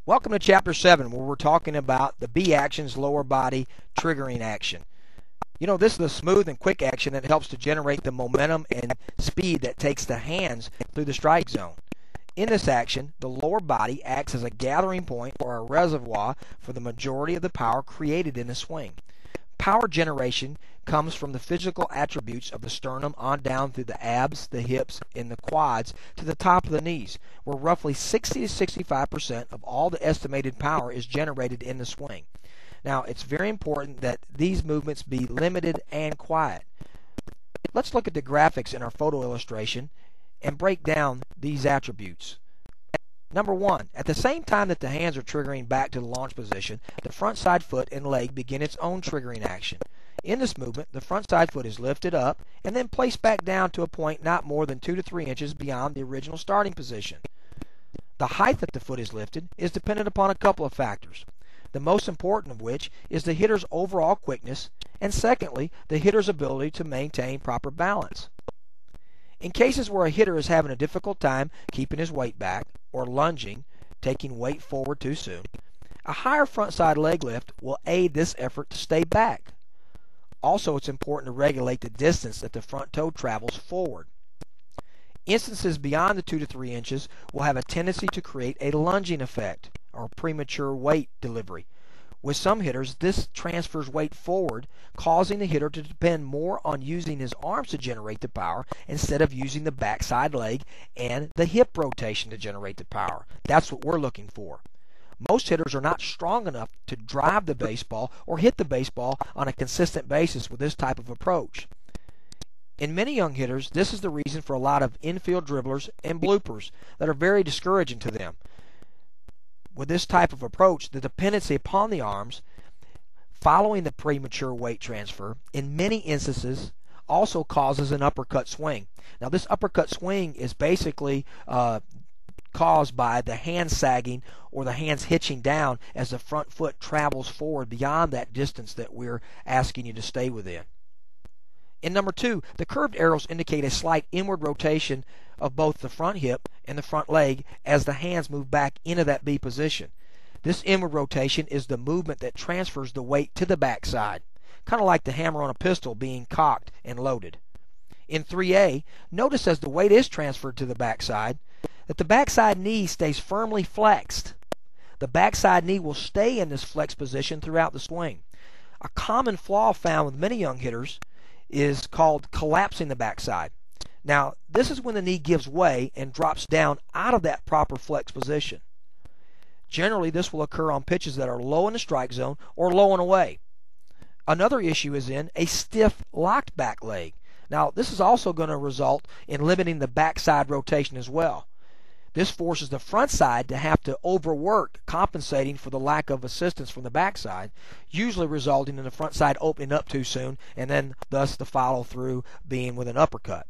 Welcome to Chapter 7, where we're talking about the B action's lower body triggering action. You know, this is the smooth and quick action that helps to generate the momentum and speed that takes the hands through the strike zone. In this action, the lower body acts as a gathering point or a reservoir for the majority of the power created in the swing. Power generation comes from the physical attributes of the sternum on down through the abs, the hips, and the quads to the top of the knees, where roughly 60 to 65% of all the estimated power is generated in the swing. Now, it's very important that these movements be limited and quiet. Let's look at the graphics in our photo illustration and break down these attributes. Number 1, at the same time that the hands are triggering back to the launch position, the front side foot and leg begin its own triggering action. In this movement, the front side foot is lifted up and then placed back down to a point not more than 2 to 3 inches beyond the original starting position. The height that the foot is lifted is dependent upon a couple of factors, the most important of which is the hitter's overall quickness, and secondly, the hitter's ability to maintain proper balance. In cases where a hitter is having a difficult time keeping his weight back or lunging, taking weight forward too soon, a higher front side leg lift will aid this effort to stay back. Also, it's important to regulate the distance that the front toe travels forward. Instances beyond the 2 to 3 inches will have a tendency to create a lunging effect or premature weight delivery. With some hitters, this transfers weight forward, causing the hitter to depend more on using his arms to generate the power instead of using the backside leg and the hip rotation to generate the power. That's what we're looking for. Most hitters are not strong enough to drive the baseball or hit the baseball on a consistent basis with this type of approach. In many young hitters, this is the reason for a lot of infield dribblers and bloopers that are very discouraging to them. With this type of approach, the dependency upon the arms following the premature weight transfer in many instances also causes an uppercut swing. Now, this uppercut swing is basically caused by the hands sagging or the hands hitching down as the front foot travels forward beyond that distance that we're asking you to stay within. In number 2, the curved arrows indicate a slight inward rotation of both the front hip and the front leg as the hands move back into that B position. This inward rotation is the movement that transfers the weight to the backside, kind of like the hammer on a pistol being cocked and loaded. In 3A, notice as the weight is transferred to the backside that the backside knee stays firmly flexed. The backside knee will stay in this flexed position throughout the swing. A common flaw found with many young hitters is called collapsing the backside. Now, this is when the knee gives way and drops down out of that proper flex position. Generally, this will occur on pitches that are low in the strike zone or low and away. Another issue is in a stiff locked back leg. Now, this is also going to result in limiting the backside rotation as well. This forces the front side to have to overwork, compensating for the lack of assistance from the backside, usually resulting in the front side opening up too soon and then thus the follow-through being with an uppercut.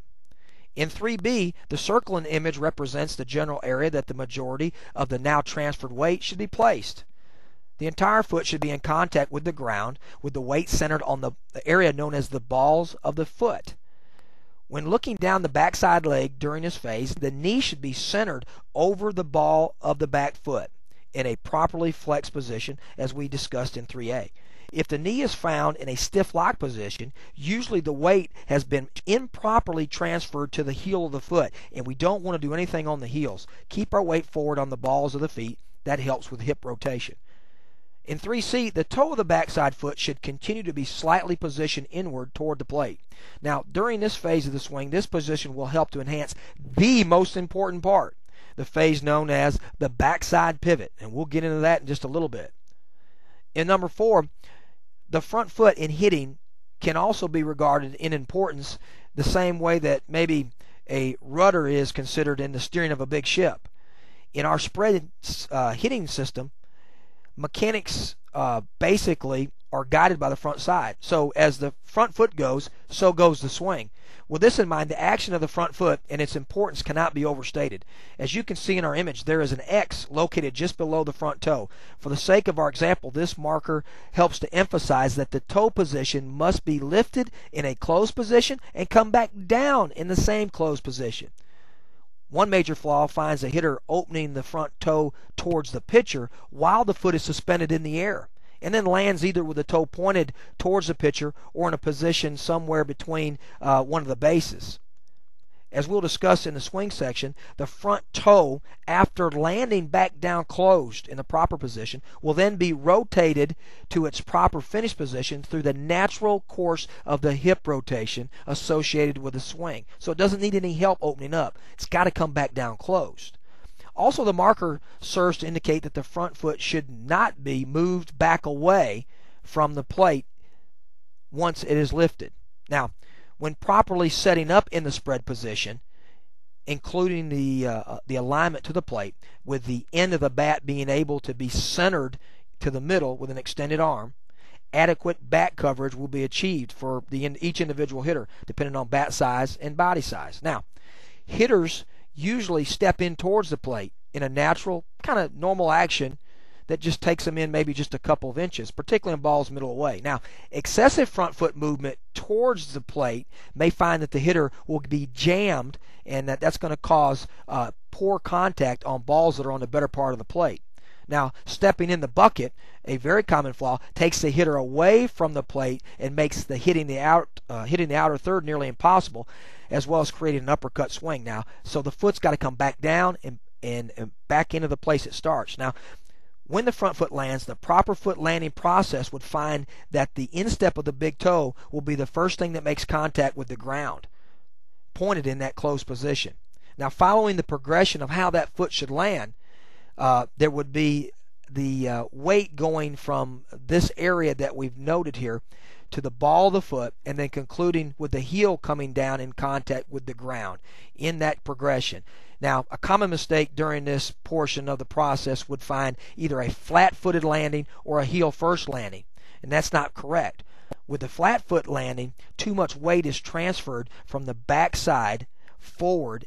In 3B, the circle in the image represents the general area that the majority of the now transferred weight should be placed. The entire foot should be in contact with the ground, with the weight centered on the area known as the balls of the foot. When looking down the backside leg during this phase, the knee should be centered over the ball of the back foot in a properly flexed position as we discussed in 3A. If the knee is found in a stiff lock position, usually the weight has been improperly transferred to the heel of the foot, and we don't want to do anything on the heels. Keep our weight forward on the balls of the feet. That helps with hip rotation. In 3C, the toe of the backside foot should continue to be slightly positioned inward toward the plate. Now, during this phase of the swing, this position will help to enhance the most important part, the phase known as the backside pivot, and we'll get into that in just a little bit. In number 4, the front foot in hitting can also be regarded in importance the same way that maybe a rudder is considered in the steering of a big ship. In our spread hitting system, mechanics basically are guided by the front side. So as the front foot goes, so goes the swing. With this in mind, the action of the front foot and its importance cannot be overstated. As you can see in our image, there is an X located just below the front toe. For the sake of our example, this marker helps to emphasize that the toe position must be lifted in a closed position and come back down in the same closed position. One major flaw finds a hitter opening the front toe towards the pitcher while the foot is suspended in the air, and then lands either with the toe pointed towards the pitcher or in a position somewhere between one of the bases. As we'll discuss in the swing section, the front toe, after landing back down closed in the proper position, will then be rotated to its proper finish position through the natural course of the hip rotation associated with the swing. So it doesn't need any help opening up. It's got to come back down closed. Also, the marker serves to indicate that the front foot should not be moved back away from the plate once it is lifted. Now, when properly setting up in the spread position, including the alignment to the plate, with the end of the bat being able to be centered to the middle with an extended arm, adequate bat coverage will be achieved for each individual hitter, depending on bat size and body size. Now, hitters usually step in towards the plate in a natural, kind of normal action that just takes them in maybe just a couple of inches, particularly in balls middle away. Now, excessive front foot movement towards the plate may find that the hitter will be jammed, and that's going to cause poor contact on balls that are on the better part of the plate. Now, stepping in the bucket, a very common flaw, takes the hitter away from the plate and makes the hitting the outer third nearly impossible, as well as creating an uppercut swing. Now, so the foot's got to come back down and back into the place it starts. Now, when the front foot lands, the proper foot landing process would find that the instep of the big toe will be the first thing that makes contact with the ground, pointed in that closed position. Now, following the progression of how that foot should land, there would be the weight going from this area that we've noted here to the ball of the foot, and then concluding with the heel coming down in contact with the ground in that progression. Now, a common mistake during this portion of the process would find either a flat-footed landing or a heel-first landing, and that's not correct. With the flat foot landing, too much weight is transferred from the backside forward.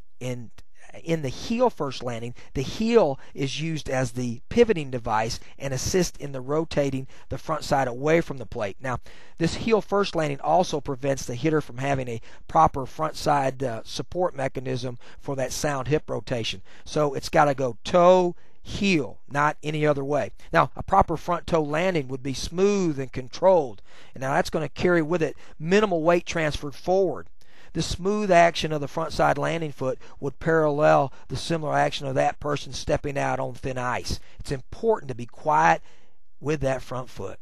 In the heel first landing, the heel is used as the pivoting device and assists in the rotating the front side away from the plate. Now, this heel first landing also prevents the hitter from having a proper front side support mechanism for that sound hip rotation. So it's got to go toe, heel, not any other way. Now, a proper front toe landing would be smooth and controlled, and now that's going to carry with it minimal weight transferred forward. The smooth action of the front side landing foot would parallel the similar action of that person stepping out on thin ice. It's important to be quiet with that front foot.